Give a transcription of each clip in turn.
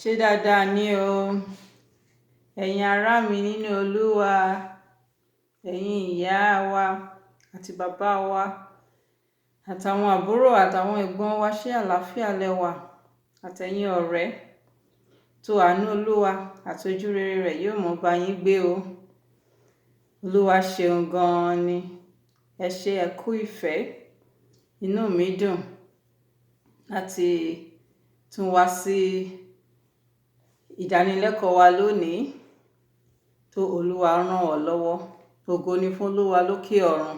Ṣé dáadáa ni o, ẹ̀yin ará mi nínú Olúwa, ẹ̀yin ìyá wa àti bàbá wa àtàwọn àbúrò àtàwọn ẹ̀gbọ́n wa, ṣé àlàáfíà lẹ wà? Àtẹ̀yin ọ̀rẹ́ tó àánú Olúwa àti ojú rere rẹ̀ yóò mọ́ bá yín gbé o. Olúwa ṣeun gan-an ni, ẹ ṣé, ẹ kú ìfẹ́. Inú mi dùn láti tún wá sí ìdánilẹ́kọ̀ọ́ wa lónìí. Tó Olúwa ràn wá lọ́wọ́, ògo ni fún Olúwa lókè ọ̀run.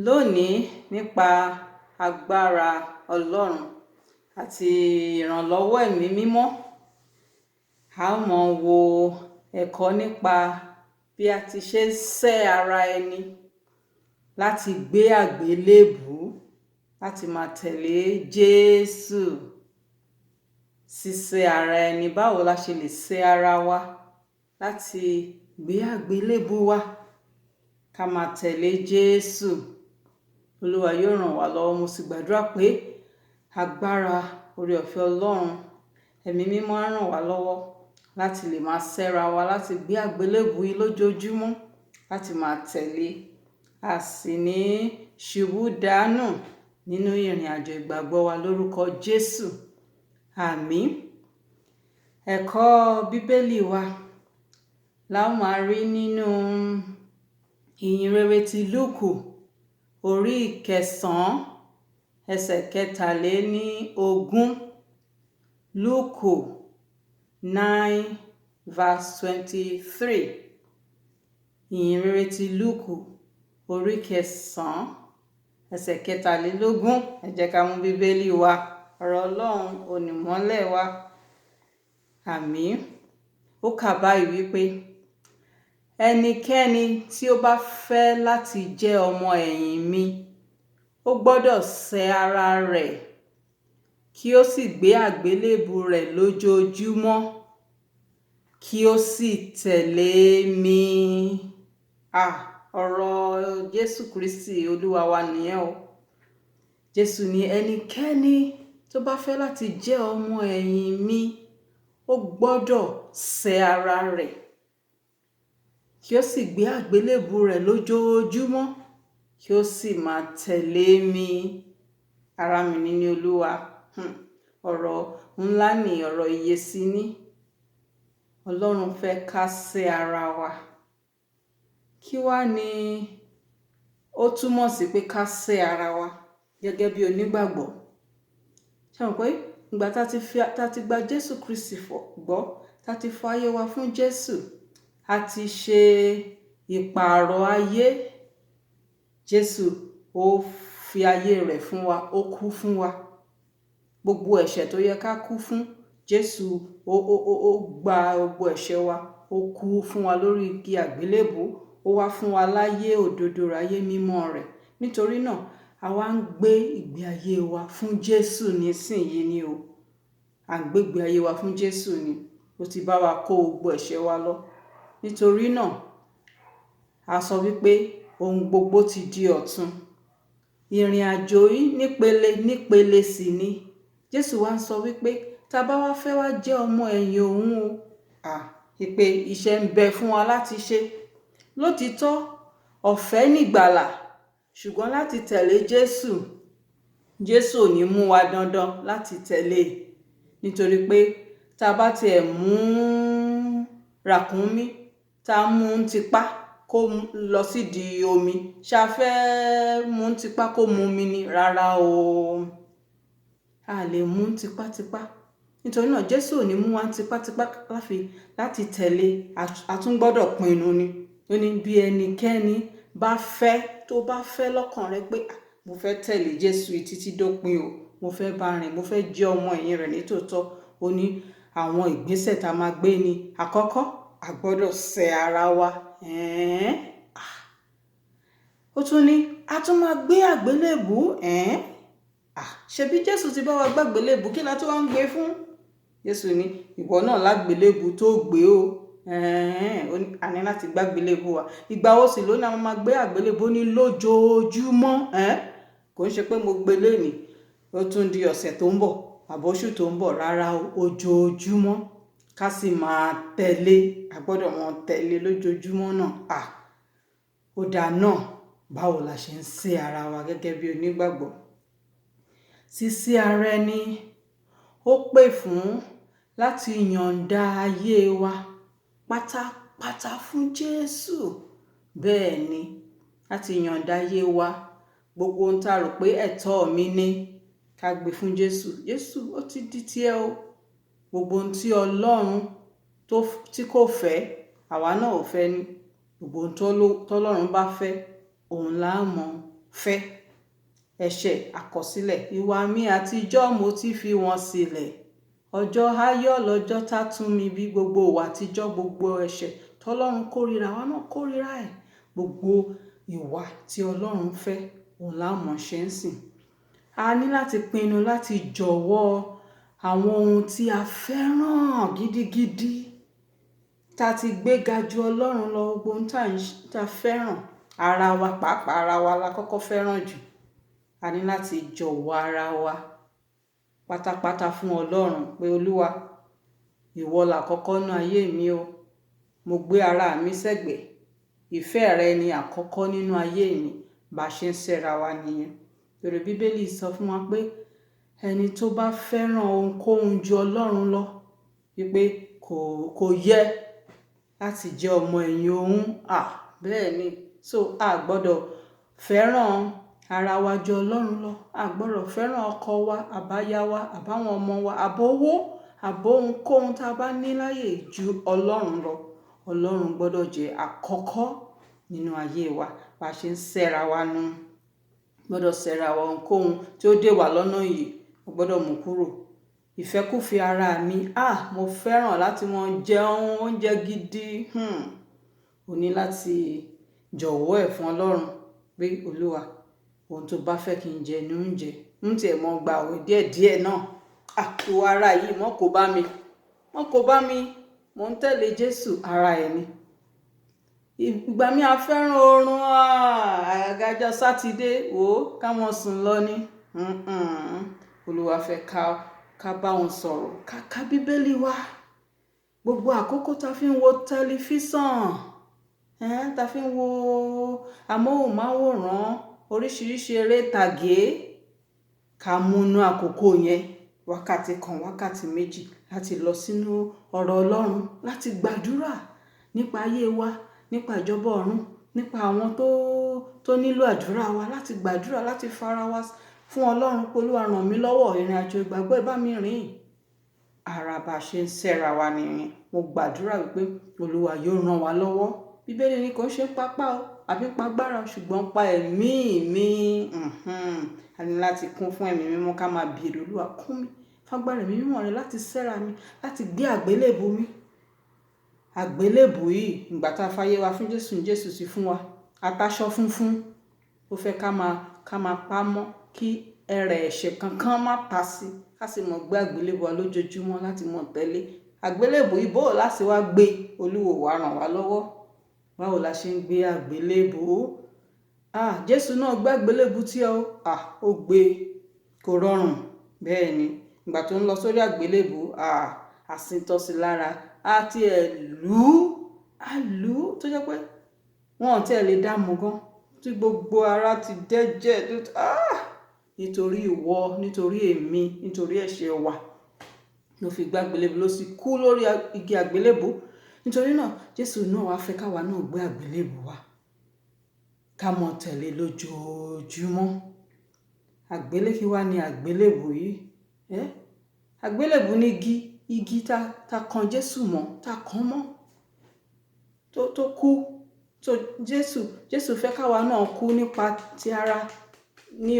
Lónìí, nípa agbára Ọlọ́run àti ìrànlọ́wọ́ ẹ̀mí mímọ́, a ó máa wo ẹ̀kọ́ nípa bí a ti ṣe ń sẹ́ ara ẹni láti gbé àgbélébùú, láti máa tẹ̀lé Jésù. Sísẹ́ ara ẹni, báwo la ṣe lè sẹ́ ara wa láti gbé àgbélébùú wa ká máa tẹ̀lé Jésù. Olúwa yóò ràn wá lọ́wọ́. Mo sì gbàdúrà pé agbára oore-ọ̀fẹ́ Ọlọ́run, ẹ̀mí mímọ́ á ràn wá lọ́wọ́ láti lè máa sẹ́ra wa, láti gbé àgbélébùú yìí lójoojúmọ́, láti máa tẹ̀lé. A sì ní ṣubú dànù nínú ìrìn àjò ìgbàgbọ́ wa lórúkọ Jésù. Àmín. Ẹ̀kọ́ Bíbélì wa la ó máa rí nínú ìhìnrere ti Lúùkù, orí 9, ẹsẹ̀ 23. Lúùkù 9:23. Ìhìnrere ti Lúùkù, orí 9, ẹsẹ̀ 23. Ẹ jẹ́ ká mú Bíbélì wa, ọ̀rọ̀ Ọlọ́run onímọ́lẹ̀ wa. Àmín. Ó kà báyìí wípé, ẹnikẹ́ni tí ó bá fẹ́ láti jẹ́ ọmọ ẹ̀yìn mi, ó gbọ́dọ̀ sẹ́ ara rẹ̀, kí ó sì gbé àgbélébùú rẹ̀ lójoojúmọ́, kí ó sì tẹ̀lé mi. Ọ̀rọ̀ Jésù Kristi Olúwa wa nìyẹn o. Jésù ní ẹnikẹ́ni tó bá fẹ́ láti jẹ́ ọmọ ẹ̀yìn mi, ó gbọ́dọ̀ sẹ́ ara rẹ̀, kí ó sì gbé àgbélébùú rẹ̀ lójoojúmọ́, kí ó sì máa tẹ̀lé mi. Ará mi nínú Olúwa, ọ̀rọ̀ ńlá ni, ọ̀rọ̀ ìyèsí ni. Ọlọ́run fẹ́ ká sẹ́ ara wa. Kí wá ni ó túmọ̀ sí pé ká sẹ́ ara wa gẹ́gẹ́ bí onígbàgbọ́? Ṣé mọ̀ pé ìgbà tá ti gba Jésù Kristi gbọ́, tá ti fọ ayé wa fún Jésù, a ti ṣe ìpààrọ̀ ayé. Jésù ó fi ayé rẹ̀ fún wa, ó kú fún wa. Gbogbo ẹ̀ṣẹ̀ tó yẹ ká kú fún, Jésù ó gba gbogbo ẹ̀ṣẹ̀ wa, ó kú fún wa lórí igi àgbélébùú, ó wá fún wa láyé òdodo, ayé mímọ́ rẹ̀. Nítorí náà, a wá ń gbé ìgbé ayé wa fún Jésù nísìnyí ni o. À ń gbé ìgbé ayé wa fún Jésù ni. Ó ti bá wa kó gbogbo ẹ̀ṣẹ̀ wa lọ. Nítorí náà, a sọ wípé ohun gbogbo ti di ọ̀tun. Ìrìn àjò yìí nípele sì ni. Jésù wá ń sọ wípé tá bá wá fẹ́ wá jẹ́ ọmọ ẹ̀yìn òun o, ìpè iṣẹ́ ń bẹ fún wa láti ṣe. Lótìítọ́, ọ̀fẹ́ nìgbàlà, ṣùgbọ́n láti tẹ̀lé Jésù, Jésù ò ní mú wa dandan láti tẹ̀lé. Nítorí pé tá bá tiẹ̀ mú ràkúnmí, tá mú tipá kó lọ sídìí omi, ṣá fẹ́ mú tipá kó mu omi ni? Rárá o. A lè mú tipátipá. Nítorí náà, Jésù ò ní mú wa tipátipá láti tẹ̀lé. A tún gbọ́dọ̀ pinnu ni. Ó ní bí ẹnikẹ́ni bá fẹ́, tó bá fẹ́ lọ́kàn rẹ̀ pé mo fẹ́ tẹ̀lé Jésù títí dópin o, mo fẹ́ bá rìn, mo fẹ́ jẹ́ ọmọ ẹ̀yìn rẹ̀ nítòótọ́. Ó ní àwọn ìgbésẹ̀ tá máa gbé ni. Àkọ́kọ́, a gbọ́dọ̀ sẹ́ ara wa. Ó tún ní a tún máa gbé àgbélébùú. Ṣebí Jésù ti bá wa gbé àgbélébùú, kí la tún wá ń gbé fún? Jésù ní ìwọ náà lágbélébùú tó gbé o. A ní láti gbé àgbélébùú wa. Ìgbà wo sì ló ní a máa gbé àgbélébùú? Ní lójoojúmọ́. Kò ń ṣe pé mo gbé lénìí, ó tún di ọ̀sẹ̀ tó ń bọ̀, àbóṣù tó ń bọ̀, rárá ojoojúmọ́ ká sì máa tẹ̀lé, a gbọ́dọ̀ wọn tẹ̀lé lójoojúmọ́ náà. Ó dáa náà, báwo la ṣe ń ṣe ara wa gẹ́gẹ́ bí onígbàgbọ́? Sísí ara ẹni ó pè fún láti yọ̀ǹda ayé wa pátápátá fún Jésù. Bẹ́ẹ̀ ni, láti yọ̀ǹda ayé wa, gbogbo ohun tá a rò pé ẹ̀tọ́ mi ni ká gbé fún Jésù. Jésù ó ti di tiẹ̀ o. Gbogbo ohun tí Ọlọ́run tí kò fẹ́, àwa náà ò fẹ́ ni. Gbogbo ohun tọ́lọ́run bá fẹ́, òun la mọ̀ fẹ́. Ẹ̀ṣẹ̀ àkọsílẹ̀, ìwà mi àtijọ́ mo ti fi wọ́n sílẹ̀. Ọjọ́ ayọ̀ lọ́jọ́ tá tún mi bí. Gbogbo ìwà àtijọ́, gbogbo ẹ̀ṣẹ̀ tọ́lọ́run kórìíra, àwa náà kórìíra ẹ̀. Gbogbo ìwà tí Ọlọ́run fẹ́, òun la mọ̀ ṣe ń sìn. A ní láti pinnu láti jọ̀wọ́ àwọn ohun tí a fẹ́ràn gidigidi, tá ti gbéga ju Ọlọ́run lọ. Gbogbo ohun tá fẹ́ràn, ara wa pàápàá, ara wa la kọ́kọ́ fẹ́ràn jù. A ní láti jọ̀wọ́ ara wa pátápátá fún Ọlọ́run pé Olúwa, ìwọ làkọ́kọ́ nínú ayé mi o. Mo gbé ara mi sẹ́gbẹ̀ẹ́. Ìfẹ́ rẹ ni àkọ́kọ́ nínú ayé mi. Bá ṣe ń ṣẹ́ra wa nìyẹn. Torí Bíbélì sọ fún wa pé ẹni tó bá fẹ́ràn ohunkóhun ju Ọlọ́run lọ, wípé kò yẹ láti jẹ́ ọmọ ẹ̀yìn òun. Bẹ́ẹ̀ ni. So a gbọ́dọ̀ fẹ́ràn ara wa ju Ọlọ́run lọ. A gbọ́dọ̀ fẹ́ràn ọkọ wa, àbáyá wa, àbáwọn ọmọ wa, àbówó, àbóhunkóhun tá a bá ní láyè ju Ọlọ́run lọ. Ọlọ́run gbọ́dọ̀ jẹ́ àkọ́kọ́ nínú ayé wa. Bá ṣe ń ṣẹ́ra wa nù, gbọ́dọ̀ ṣẹ́ra wa. Ohunkóhun tí ó dé wà lọ́nà yìí, ó gbọ́dọ̀ mú kúrò. Ìfẹ́kúfẹ̀ẹ́ ara mi, mo fẹ́ràn láti wọn jẹun oúnjẹ gidi. O ní láti jọ̀wọ́ ẹ̀ fún Ọlọ́run pé Olúwa, ohun tó bá fẹ́ kí n jẹ ní oúnjẹ. Tiẹ̀ mọ́ gba àwẹ̀ díẹ̀díẹ̀ náà. Ìwà ara yìí mọ́ kò bá mi. Mo ń tẹ̀lé Jésù, ara ẹ̀ ni. Ìgbà mi a fẹ́ràn oorun, àgàgà Sátidé, ká wọn sùn lọ ni. Olúwa fẹ́ ká bá wọn sọ̀rọ̀, ká Bíbélì wa. Gbogbo àkókò tá fi ń wo tẹlifíṣàn, tá fi ń wo amóhùnmáwòrán, oríṣiríṣi eré ìtàgé, ká múnú àkókò yẹn wákàtí kan, wákàtí méjì láti lọ sínú ọ̀rọ̀ Ọlọ́run, láti gbàdúrà nípa ayé wa, nípa ìjọba ọ̀run, nípa àwọn tó nílò àdúrà wa, láti gbàdúrà, láti fara wa fún Ọlọ́run pé Olúwa ràn mí lọ́wọ́, ìrìn àjò ìgbàgbọ́ ẹ bá mi rìn. Ara bá ṣe ń ṣẹ́ra wa nìyẹn. Mo gbàdúrà wípé Olúwa yóò ràn wá lọ́wọ́. Bíbélì ní kò ń ṣe pápá o, àbí pagbára, ṣùgbọ́n pa ẹ̀mí mi. A ní láti kún fún ẹ̀mí mímọ́, ká máa bèèrè Olúwa kún mi fagbára ẹ̀mí mímọ́ rẹ láti ṣẹ́ra mi, láti gbé àgbélébù mi. Àgbélébù yìí, ìgbà tá a fàyè wa fún Jésù sí fún wa. Ataṣọ funfun, ó fẹ́ ká máa pa mọ́ kí ẹrẹ̀ ẹ̀ṣẹ̀ kankan má ta sí. Ká sì mọ̀ gbé àgbélébù wa lójoojúmọ́ láti mọ̀ tẹ́lẹ̀. Àgbélébù yìí bó láti wá gbé, Olúwa wá ràn wá lọ́wọ́. Báwo la ṣe ń gbé àgbélébù? Jésù náà gbé àgbélébù tí ó gbé, kò rọrùn. Bẹ́ẹ̀ ni, ìgbà tó ń lọ sórí àgbélébù, àsìntọ́sí lára, àti ẹ̀lú tó jẹ́ pé wọ́n tí ẹ lè dámú gan, tí gbogbo ara ti dẹ́jẹ̀, nítorí ìwọ, nítorí èmi, nítorí ẹ̀ṣẹ̀ wa ló fi gbé àgbélébù, ló sì kú lórí igi àgbélébù. Nítorí náà Jésù náà wá fẹ́ káwa náà gbé àgbélébù wa, ká mọ̀ tẹ̀lé lójoojúmọ́. Àgbélébù wa ni àgbélébù yìí. Àgbélébù ní igi tá kan Jésù mọ́, tá kan mọ́, tó kú. So Jésù fẹ́ káwa náà kú nípa ti ara ní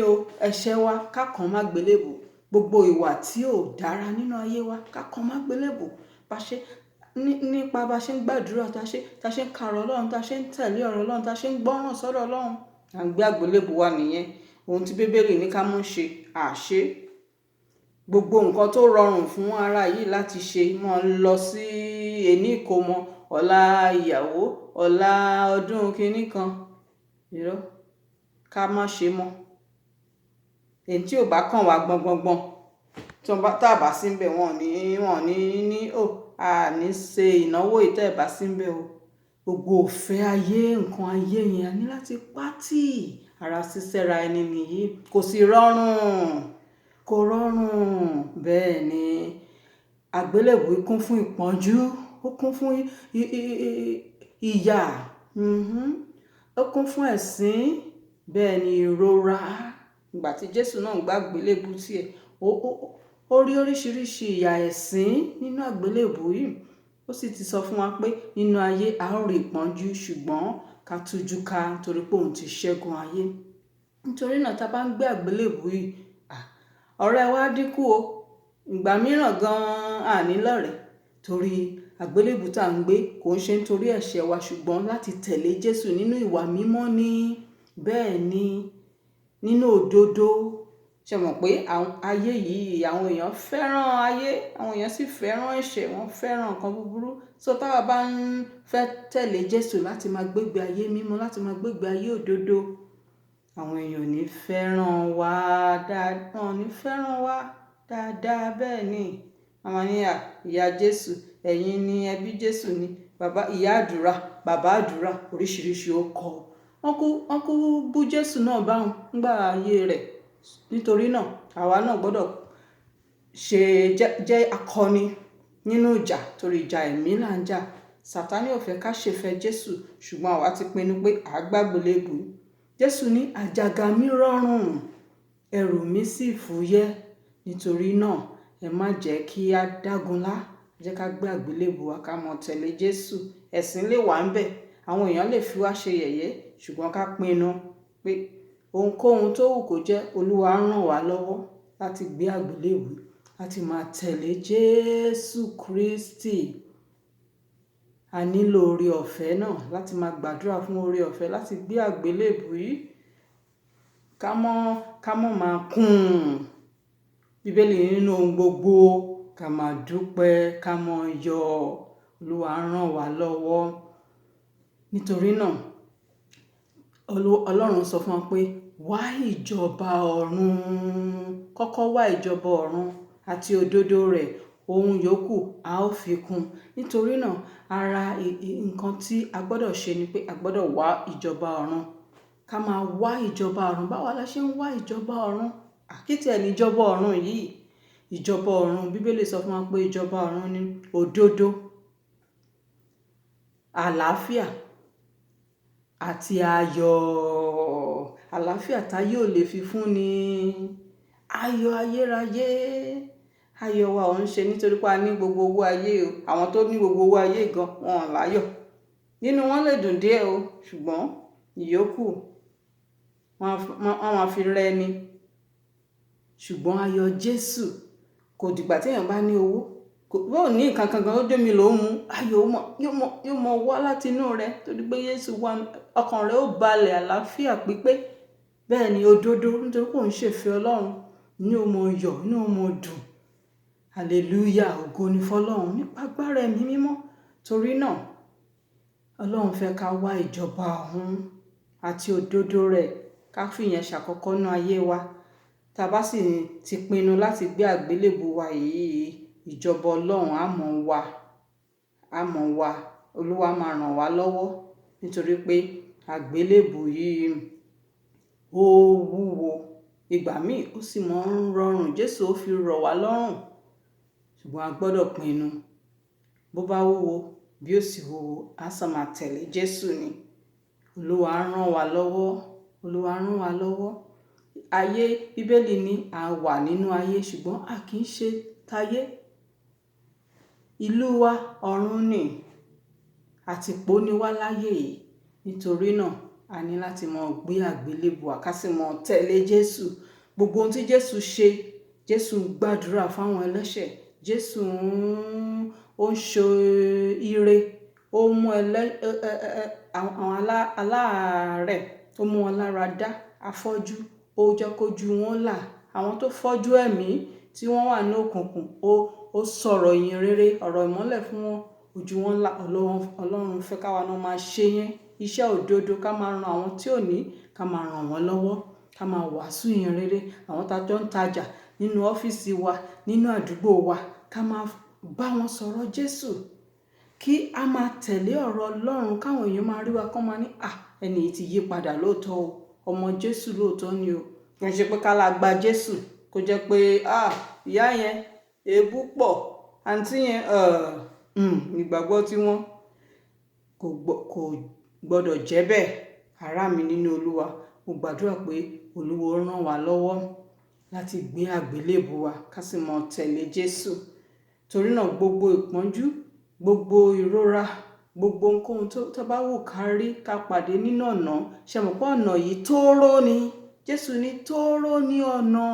ẹ̀ṣẹ̀ wa, ká kàn má àgbélébù. Gbogbo ìwà tí ò dára nínú ayé wa, ká kàn má àgbélébù. Nípa bá ṣe ń gbàdúrà, tá ṣe ń ka ọ̀rọ̀ Ọlọ́run, tá ṣe ń tẹ̀lé ọ̀rọ̀ Ọlọ́run, tá ṣe ń gbọ́ràn sọ́dọ̀ Ọlọ́run, à ń gbé àgbélébù wa nìyẹn. Ohun tí Bíbélì ní ká mọ́ ṣe, àṣe. Gbogbo nǹkan tó rọrùn fún ara yìí láti ṣe, mọ́ lọ sí ẹni ìkómọ, ọ̀la ìyàwó, ọ̀la ọdún kìíní kan, ká má ṣe mọ́. Èyí tí ò bá kàn wá gbọ̀ngbọ̀ngbọ̀n, tá a bá sí ńbẹ̀ wọn ní a ní ṣe ìnáwó ìtẹ́ ẹ̀ bá sí ńbẹ̀ o. Gbogbo òfẹ́ ayé, nǹkan ayé yẹn a ní láti pátì. Ara sísẹ́ra ẹni nìyí kò sì rọrùn, kò rọrùn. Bẹ́ẹ̀ ni àgbélébùú kún fún ìpọ́njú, ó kún fún ìyà, ó kún fún ẹ̀sín, bẹ́ẹ̀ ni ìrora. Ìgbà tí Jésù náà gbé àgbélébùú tiẹ̀, ó rí oríṣiríṣi ìyà ẹ̀sín nínú àgbélébùú yìí. Ó sì ti sọ fún wa pé nínú ayé a ó rí ìpọ́njú, ṣùgbọ́n ká tújú ká nítorí pé òun ti ṣẹ́gun ayé. Nítorí náà tá a bá ń gbé àgbélébùú yìí, ọ̀rẹ́ wa dínkù o. Ìgbà mìíràn gan-an àní lọ́rẹ̀ẹ́, torí àgbélébùú tá à ń gbé kò ń ṣe nítorí ẹ̀ṣẹ̀ wa, ṣùgbọ́n láti tẹ̀lé Jésù nínú ìwà mímọ́ ni. Bẹ́ẹ̀ ni nínú òdodo. Ṣé mọ̀ pé ayé yìí àwọn èèyàn fẹ́ràn ayé, àwọn èèyàn sì fẹ́ràn ẹ̀ṣẹ̀, wọ́n fẹ́ràn nǹkan búburú. So táwa bá ń fẹ́ tẹ̀lé Jésù láti máa gbégbé ayé mímọ́, láti máa gbégbé ayé òdodo, àwọn èèyàn ò ní fẹ́ràn wa dáadáa, wọn ò ní fẹ́ràn wa dáadáa. Bẹ́ẹ̀ ni àwọn ní ìyá Jésù, ẹ̀yin ni ẹbí Jésù ni, bàbá ìyá àdúrà, bàbá àdúrà, oríṣiríṣi ó kọ. Wọ́n kú bú Jésù náà báwọn nígbà ayé rẹ̀. Nítorí náà àwa náà gbọ́dọ̀ jẹ́ akọni nínú ìjà, torí ìjà ẹ̀mí là ń jà. Sátánì ò fẹ́ ká ṣèfẹ́ Jésù, ṣùgbọ́n àwa ti pinnu pé à gbé àgbélébùú. Jésù ní àjàgà mi rọrùn, ẹrù mi sì fúyẹ́. Nítorí náà ẹ má jẹ́ kí a dágunlá, jẹ́ ká gbé àgbélébùú wa ká mọ̀ tẹ̀lé Jésù. Ẹ̀sìn lè wà ńbẹ̀, àwọn èèyàn lè fi wá ṣe yẹ̀yẹ́, ṣùgbọ́n ká pinnu pé ohunkóhun tó wù kó jẹ́, Olúwa ràn wá lọ́wọ́ láti gbé àgbélébùú, láti máa tẹ̀lé Jésù Kristi. A nílò oore ọ̀fẹ́ náà láti máa gbàdúrà fún oore ọ̀fẹ́ láti gbé àgbélébùú yìí. Ká mọ̀ máa kùn. Bíbélì nínú ohun gbogbo ká máa dúpẹ́, ká mọ̀ yọ̀. Olúwa ràn wá lọ́wọ́. Nítorí náà Ọlọ́run sọ fún wa pé wá ìjọba ọ̀run, kọ́kọ́ wá ìjọba ọ̀run àti òdodo rẹ̀, ohun yòókù a ó fi kún. Nítorí náà ara nǹkan tí a gbọ́dọ̀ ṣe ni pé a gbọ́dọ̀ wá ìjọba ọ̀run. Ká máa wá ìjọba ọ̀run. Báwo la ṣe ń wá ìjọba ọ̀run? Àkìtì ẹni ìjọba ọ̀run yìí. Ìjọba ọ̀run, Bíbélì sọ fún wa pé ìjọba ọ̀run ni òdodo, àlàáfíà àti ayọ̀. Àlàáfíà táyé ò lè fi fún ni. Ayọ̀ ayérayé. Ayọ̀ wa ò ń ṣe nítorí pé a ní gbogbo owó ayé o. Àwọn tó ní gbogbo owó ayé gan, wọn ò láyọ̀. Nínú wọn lè dùn díẹ̀ o, ṣùgbọ́n ìyókù wọ́n máa fi rẹ́ ni. Ṣùgbọ́n ayọ̀ Jésù kò dìgbà tí èèyàn bá ní owó. Bó ní nǹkan kan gan, ó jẹ́ mi ló ń mu. Ayọ̀ yóò mọ wá láti inú rẹ̀, torí pé Jésù wà, ọkàn rẹ̀ ó balẹ̀, àlàáfíà pípé. Bẹ́ẹ̀ ni òdodo, nítorí pé òun ṣèfẹ́ Ọlọ́run, ní ó mọ yọ̀, ní ó mọ dùn. Hallelujah, ògo ni fọ́lọ́run nípa agbára ẹ̀mí mímọ́. Torí náà Ọlọ́run fẹ́ ká wá ìjọba ọ̀run àti òdodo rẹ̀, ká fi ìyẹn ṣàkọ́kọ́ nínú ayé wa. Tá a bá sì ti pinnu láti gbé àgbélébùú wa yìí, ìjọba Ọlọ́run á mọ̀ wá. Olúwa máa ràn wá lọ́wọ́, nítorí pé àgbélébùú yìí ó wúwo. Ìgbà míì ó sì máa ń rọrùn. Jésù ó fi rọ̀ wá lọ́rùn, ṣùgbọ́n a gbọ́dọ̀ pinnu. Bó bá wúwo bí ó sì wúwo, a sá máa tẹ̀lé Jésù ni. Olúwa ràn wá lọ́wọ́. Olúwa ràn wá lọ́wọ́. Ayé, Bíbélì ní a wà nínú ayé, ṣùgbọ́n a kì í ṣe tayé. Ìlú wa ọ̀run ni, àtìpó ni wá láyé yìí. Nítorí náà a ní láti máa gbé àgbélébùú wa, ká sì máa tẹ̀lé Jésù. Gbogbo ohun tí Jésù ṣe, Jésù ń gbàdúrà fáwọn ẹlẹ́ṣẹ̀. Jésù ó ń ṣe ire, ó mú àwọn aláàárẹ̀, ó mú wọn lára dá. Afọ́jú, ó jẹ́ kójú wọn là. Àwọn tó fọ́jú ẹ̀mí tí wọ́n wà ní òkùnkùn, ó sọ̀rọ̀ ìyìn rere, ọ̀rọ̀ ìmọ́lẹ̀ fún wọn, ojú wọn là. Ọlọ́run fẹ́ káwa náà máa ṣe yẹn. Iṣẹ́ òdodo, ká máa ran àwọn tí ò ní, ká máa ràn wọ́n lọ́wọ́, ká máa wàásù ìyìn rere. Àwọn tá jọ ń tajà, nínú ọ́fíìsì wa, nínú àdúgbò wa, ká máa bá wọn sọ̀rọ̀ Jésù, kí a máa tẹ̀lé ọ̀rọ̀ Ọlọ́run, káwọn èèyàn máa rí wa kán máa ní ẹni yìí ti yí padà lóòótọ́ o, ọmọ Jésù lóòótọ́ ni o. Kì í ṣe pé ká la gba Jésù kó jẹ́ pé ìyá yẹn èébú pọ̀, àǹtí yẹn ìgbàgbọ́ tí wọ́n kò gbọ́dọ̀ jẹ́ bẹ́ẹ̀. Ará mi nínú Olúwa, mo gbàdúrà pé Olúwa ó ràn wá lọ́wọ́ láti gbé àgbélébù wa ká sì mọ tẹ̀lé Jésù. Torí náà gbogbo ìpọ́njú, gbogbo ìrora, gbogbo ohunkóhun tó bá wù ká rí ká pàdé nínú ọ̀nà, ṣe mọ̀ pé ọ̀nà yìí tóóró ni. Jésù ní tóóró ní ọ̀nà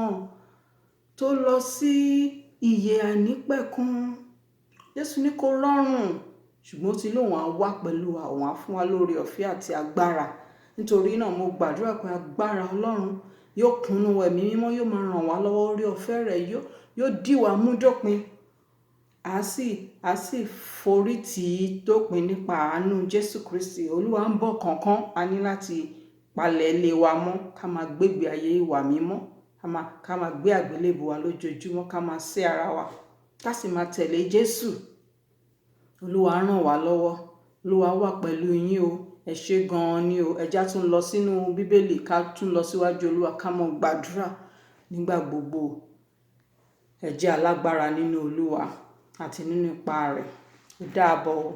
tó lọ sí ìyè àìnípẹ̀kun. Jésù ní kó rọrùn, ṣùgbọ́n tí lóun á wà pẹ̀lú wa, òun á fún wa lórí ọ̀fẹ́ àti agbára. Nítorí náà mo gbàdúrà pé agbára Ọlọ́run yóò kúnnú ẹ̀mí mímọ́, yóò máa ràn wá lọ́wọ́, orí ọ̀fẹ́ rẹ̀ yóò dì wá mú dópin. A sì forí tì í dópin nípa àánú Jésù Kristi. Olúwa ń bọ̀ kánkán, a ní láti palẹ̀ ilé wa mọ́, ká máa gbégbé ayé ìwà mímọ́, ká máa gbé àgbélébù wa lójoojúmọ́, ká máa sé ara wa, ká sì máa tẹ̀lé Jésù. Olúwa ràn wá lọ́wọ́. Olúwa wà pẹ̀lú yín o. Ẹ ṣé gan-an ni o. Ẹ já tún lọ sínú Bíbélì, ká tún lọ síwájú Olúwa, ká mọ gbàdúrà nígbà gbogbo. Ẹ jẹ́ alágbára nínú Olúwa àti nínú ipá rẹ̀. Ó dàbọ̀ o.